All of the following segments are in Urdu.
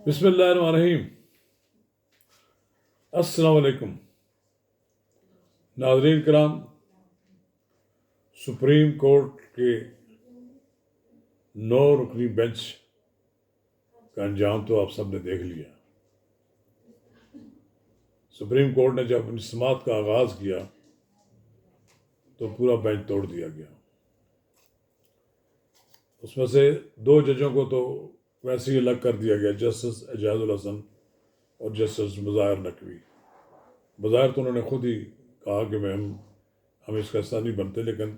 بسم اللہ الرحمن الرحیم۔ السلام علیکم ناظرین کرام، سپریم کورٹ کے 9 رکنی بینچ کا انجام تو آپ سب نے دیکھ لیا۔ سپریم کورٹ نے جب اپنی سماعت کا آغاز کیا تو پورا بینچ توڑ دیا گیا۔ اس میں سے 2 ججوں کو تو ویسے ہی الگ کر دیا گیا، جسٹس اعجاز الحسن اور جسٹس مظاہر نقوی۔ بظاہر تو انہوں نے خود ہی کہا کہ ہم اس کا حصہ نہیں بنتے، لیکن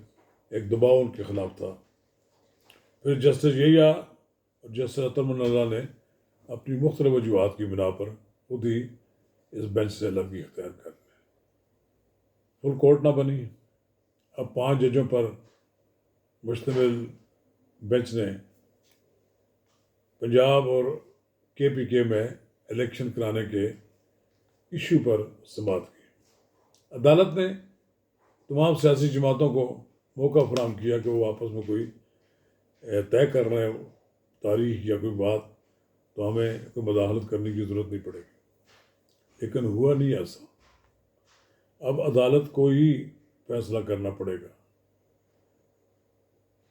ایک دباؤ ان کے خلاف تھا۔ پھر جسٹس یحییٰ اور جسٹس عطا من اللہ نے اپنی مختلف وجوہات کی بنا پر خود ہی اس بینچ سے الگ اختیار کر لیا۔ فل کورٹ نہ بنی۔ اب 5 ججوں پر مشتمل بینچ نے پنجاب اور کے میں الیکشن کرانے کے ایشو پر سماعت کی۔ عدالت نے تمام سیاسی جماعتوں کو موقع فراہم کیا کہ وہ آپس میں کوئی طے کر رہے ہوں تاریخ یا کوئی بات، تو ہمیں کوئی مداخلت کرنے کی ضرورت نہیں پڑے گی، لیکن ہوا نہیں ایسا۔ اب عدالت کو ہی فیصلہ کرنا پڑے گا۔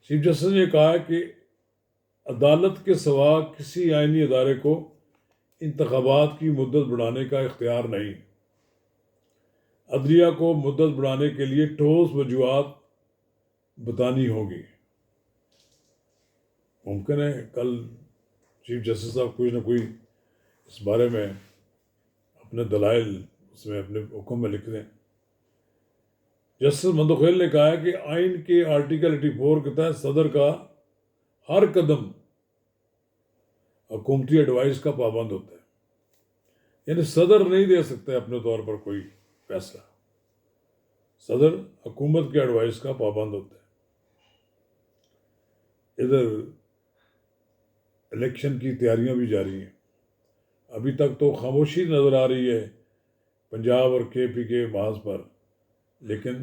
چیف جسٹس نے کہا کہ عدالت کے سوا کسی آئینی ادارے کو انتخابات کی مدت بڑھانے کا اختیار نہیں۔ عدلیہ کو مدت بڑھانے کے لیے ٹھوس وجوہات بتانی ہوگی۔ ممکن ہے کل چیف جسٹس صاحب کوئی نہ کوئی اس بارے میں اپنے دلائل اس میں اپنے حکم میں لکھ دیں۔ جسٹس مندوخیل نے کہا کہ آئین کے آرٹیکل 84 کے تحت صدر کا ہر قدم حکومتی ایڈوائس کا پابند ہوتا ہے، یعنی صدر نہیں دے سکتے اپنے طور پر کوئی فیصلہ، صدر حکومت کے ایڈوائس کا پابند ہوتا ہے۔ ادھر الیکشن کی تیاریاں بھی جاری ہیں۔ ابھی تک تو خاموشی نظر آ رہی ہے پنجاب اور کے محاذ پر، لیکن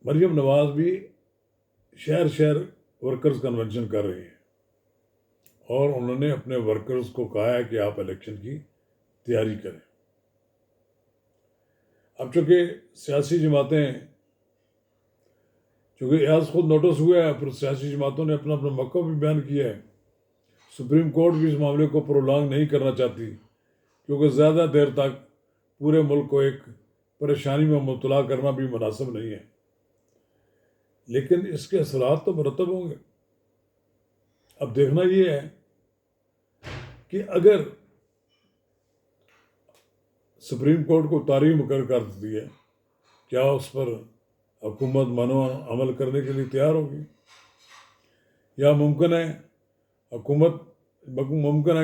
مریم نواز بھی شہر ورکرز کنونشن کر رہی ہیں، اور انہوں نے اپنے ورکرز کو کہا ہے کہ آپ الیکشن کی تیاری کریں۔ اب چونکہ سیاسی جماعتیں، چونکہ آج خود نوٹس ہوا ہے، پھر سیاسی جماعتوں نے اپنا موقع بھی بیان کیا ہے۔ سپریم کورٹ بھی اس معاملے کو پرولانگ نہیں کرنا چاہتی، کیونکہ زیادہ دیر تک پورے ملک کو ایک پریشانی میں مبتلا کرنا بھی مناسب نہیں ہے، لیکن اس کے اثرات تو مرتب ہوں گے۔ اب دیکھنا یہ ہے کہ اگر سپریم کورٹ کو تاریخ مقرر کر دیتی ہے، کیا اس پر حکومت منع عمل کرنے کے لیے تیار ہوگی، یا ممکن ہے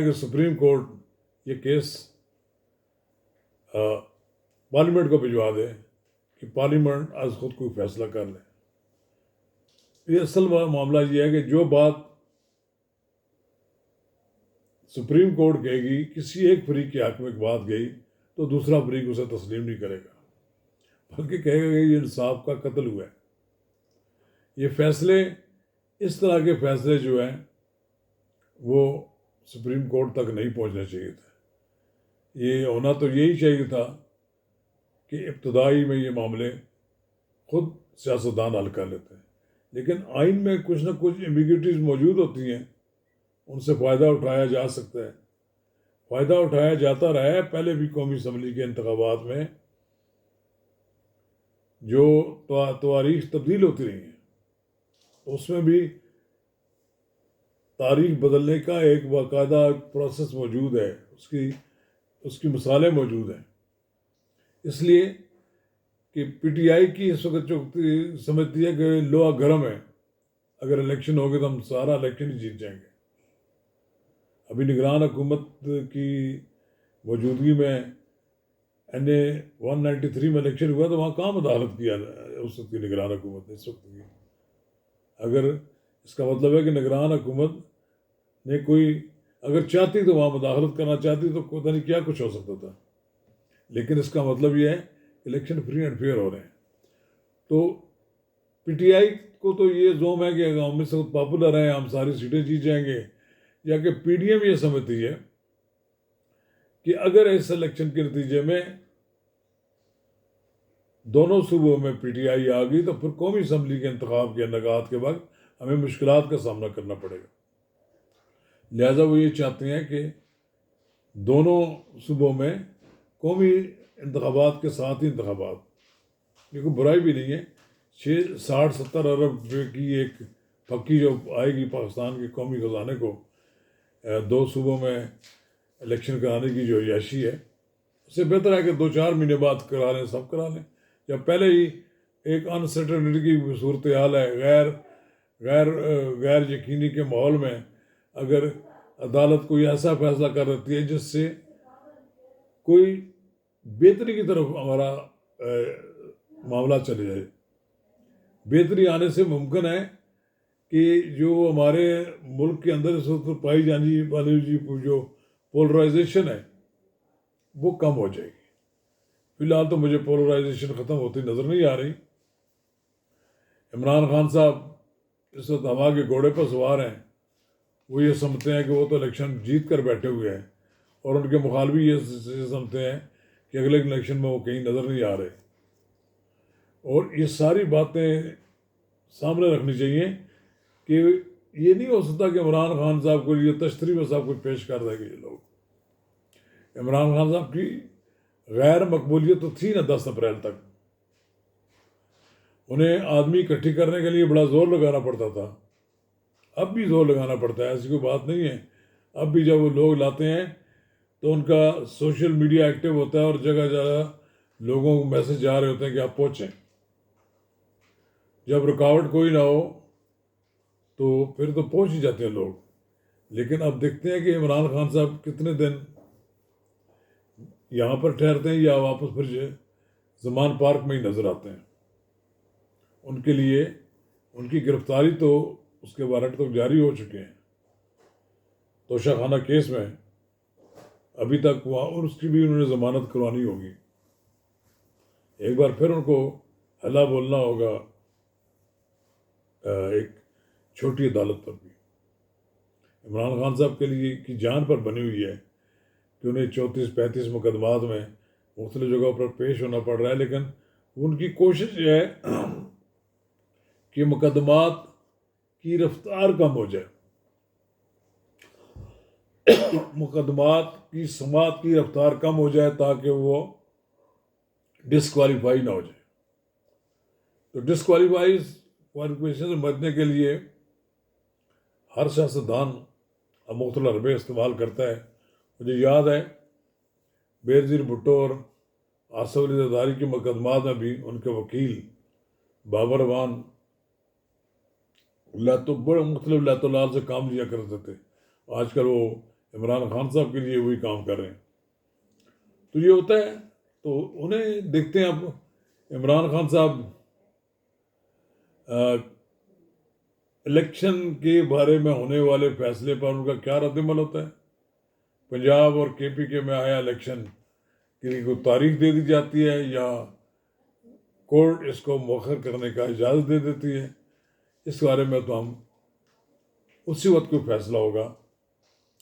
کہ سپریم کورٹ یہ کیس پارلیمنٹ کو بھجوا دے کہ پارلیمنٹ آج خود کوئی فیصلہ کر لے۔ یہ اصل معاملہ یہ ہے کہ جو بات سپریم کورٹ کہے گی، کسی ایک فریق کے حق میں ایک بات گئی تو دوسرا فریق اسے تسلیم نہیں کرے گا، بلکہ کہے گا کہ یہ انصاف کا قتل ہوا ہے۔ یہ فیصلے، اس طرح کے فیصلے جو ہیں وہ سپریم کورٹ تک نہیں پہنچنے چاہیے تھے۔ یہ ہونا تو یہی چاہیے تھا کہ ابتدائی میں یہ معاملے خود سیاستدان حل کر لیتے ہیں، لیکن آئین میں کچھ نہ کچھ ایمبیگوٹیز موجود ہوتی ہیں، ان سے فائدہ اٹھایا جا سکتا ہے، فائدہ اٹھایا جاتا رہا ہے۔ پہلے بھی قومی اسمبلی کے انتخابات میں جو تواریخ تبدیل ہوتی رہی ہیں، اس میں بھی تاریخ بدلنے کا ایک باقاعدہ پروسیس موجود ہے، اس کی مثالیں موجود ہیں۔ اس لیے کہ پی ٹی آئی کی اس وقت جو سمجھتی ہے کہ لوہا گرم ہے، اگر الیکشن ہوگی تو ہم سارا الیکشن ہی جیت جائیں گے۔ ابھی نگران حکومت کی موجودگی میں NA-193 میں الیکشن ہوا تو وہاں کہاں مداخلت کیا اس وقت کی نگران حکومت نے؟ اس وقت کی اگر اس کا مطلب ہے کہ نگران حکومت نے اگر چاہتی تو وہاں مداخلت کرنا چاہتی تو پتہ نہیں کیا کچھ ہو سکتا تھا، لیکن اس کا مطلب یہ ہے کہ الیکشن فری اینڈ فیئر ہو رہے ہیں۔ تو پی ٹی آئی کو تو یہ زوم ہے کہ ہم اس وقت پاپولر ہیں، ہم ساری سیٹیں جیت جائیں گے، یا کہ پی ڈی ایم یہ سمجھتی ہے کہ اگر اس الیکشن کے نتیجے میں دونوں صوبوں میں پی ٹی آئی آ گئی تو پھر قومی اسمبلی کے انتخاب کے انعقاد کے وقت ہمیں مشکلات کا سامنا کرنا پڑے گا. لہٰذا وہ یہ چاہتے ہیں کہ دونوں صوبوں میں قومی انتخابات کے ساتھ ہی انتخابات. یہ کوئی برائی بھی نہیں ہے. 60-70 ارب روپے کی ایک پھکی جو آئے گی پاکستان کے قومی خزانے کو 2 صوبوں میں الیکشن کرانے کی جو عیاشی ہے، اس سے بہتر ہے کہ 2-4 مہینے بعد کرا لیں، سب کرا لیں. جب پہلے ہی ایک انسرٹنٹی کی صورتحال ہے، غیر یقینی کے ماحول میں اگر عدالت کوئی ایسا فیصلہ کر دیتی ہے جس سے کوئی بہتری کی طرف ہمارا معاملہ چلے جائے، بہتری آنے سے ممکن ہے کہ جو ہمارے ملک کے اندر اس وقت پائی جانے والی جو پولرائزیشن ہے وہ کم ہو جائے گی. فی الحال تو مجھے پولرائزیشن ختم ہوتی نظر نہیں آ رہی. عمران خان صاحب اس وقت ہوا کے گھوڑے پر سوار ہیں. وہ یہ سمجھتے ہیں کہ وہ تو الیکشن جیت کر بیٹھے ہوئے ہیں، اور ان کے مخالفی یہ سمجھتے ہیں کہ اگلے الیکشن میں وہ کہیں نظر نہیں آ رہے. اور یہ ساری باتیں سامنے رکھنی چاہیے کہ یہ نہیں ہو سکتا کہ عمران خان صاحب کو یہ تشتری میں سب کچھ پیش کر دیں گے. یہ لوگ عمران خان صاحب کی غیر مقبولیت تو تھی نا 10 اپریل تک. انہیں آدمی اکٹھی کرنے کے لیے بڑا زور لگانا پڑتا تھا، اب بھی زور لگانا پڑتا ہے، ایسی کوئی بات نہیں ہے. اب بھی جب وہ لوگ لاتے ہیں تو ان کا سوشل میڈیا ایکٹیو ہوتا ہے اور جگہ جگہ لوگوں کو میسج جا رہے ہوتے ہیں کہ آپ پہنچیں. جب رکاوٹ کوئی نہ ہو تو پھر تو پہنچ ہی جاتے ہیں لوگ. لیکن اب دیکھتے ہیں کہ عمران خان صاحب کتنے دن یہاں پر ٹھہرتے ہیں یا واپس پھر زمان پارک میں ہی نظر آتے ہیں. ان کے لیے ان کی گرفتاری تو اس کے وارنٹ تو جاری ہو چکے ہیں توشہ خانہ کیس میں. ابھی تک وہاں اور اس کی بھی انہوں نے ضمانت کروانی ہوگی. ایک بار پھر ان کو ہلا بولنا ہوگا ایک چھوٹی عدالت پر بھی. عمران خان صاحب کے لیے کی جان پر بنی ہوئی ہے کہ انہیں 34-35 مقدمات میں مختلف جگہوں پر پیش ہونا پڑ رہا ہے. لیکن ان کی کوشش یہ ہے کہ مقدمات کی رفتار کم ہو جائے، مقدمات کی سماعت کی رفتار کم ہو جائے تاکہ وہ ڈسکوالیفائی نہ ہو جائے. تو ڈسکوالیفیکیشن سے بچنے کے لیے ہر سیاستدان اب مختلف حربے استعمال کرتا ہے. مجھے یاد ہے بےنظیر بھٹو اور آصف علی زرداری کے مقدمات میں بھی ان کے وکیل بابر اعوان بڑے مختلف لہت و لال سے کام لیا کرتے تھے. آج کل وہ عمران خان صاحب کے لیے وہی کام کر رہے ہیں. تو یہ ہوتا ہے. تو انہیں دیکھتے ہیں اب عمران خان صاحب الیکشن کے بارے میں ہونے والے فیصلے پر ان کا کیا رد عمل ہوتا ہے. پنجاب اور کے پی کے میں آیا الیکشن کی کوئی تاریخ دے دی جاتی ہے یا کورٹ اس کو مؤخر کرنے کا اجازت دے دیتی ہے. اس بارے میں تو ہم اسی وقت کوئی فیصلہ ہوگا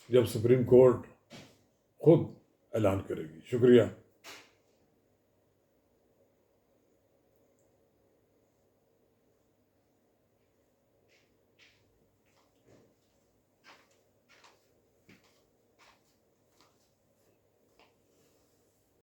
جب سپریم کورٹ خود اعلان کرے گی. شکریہ.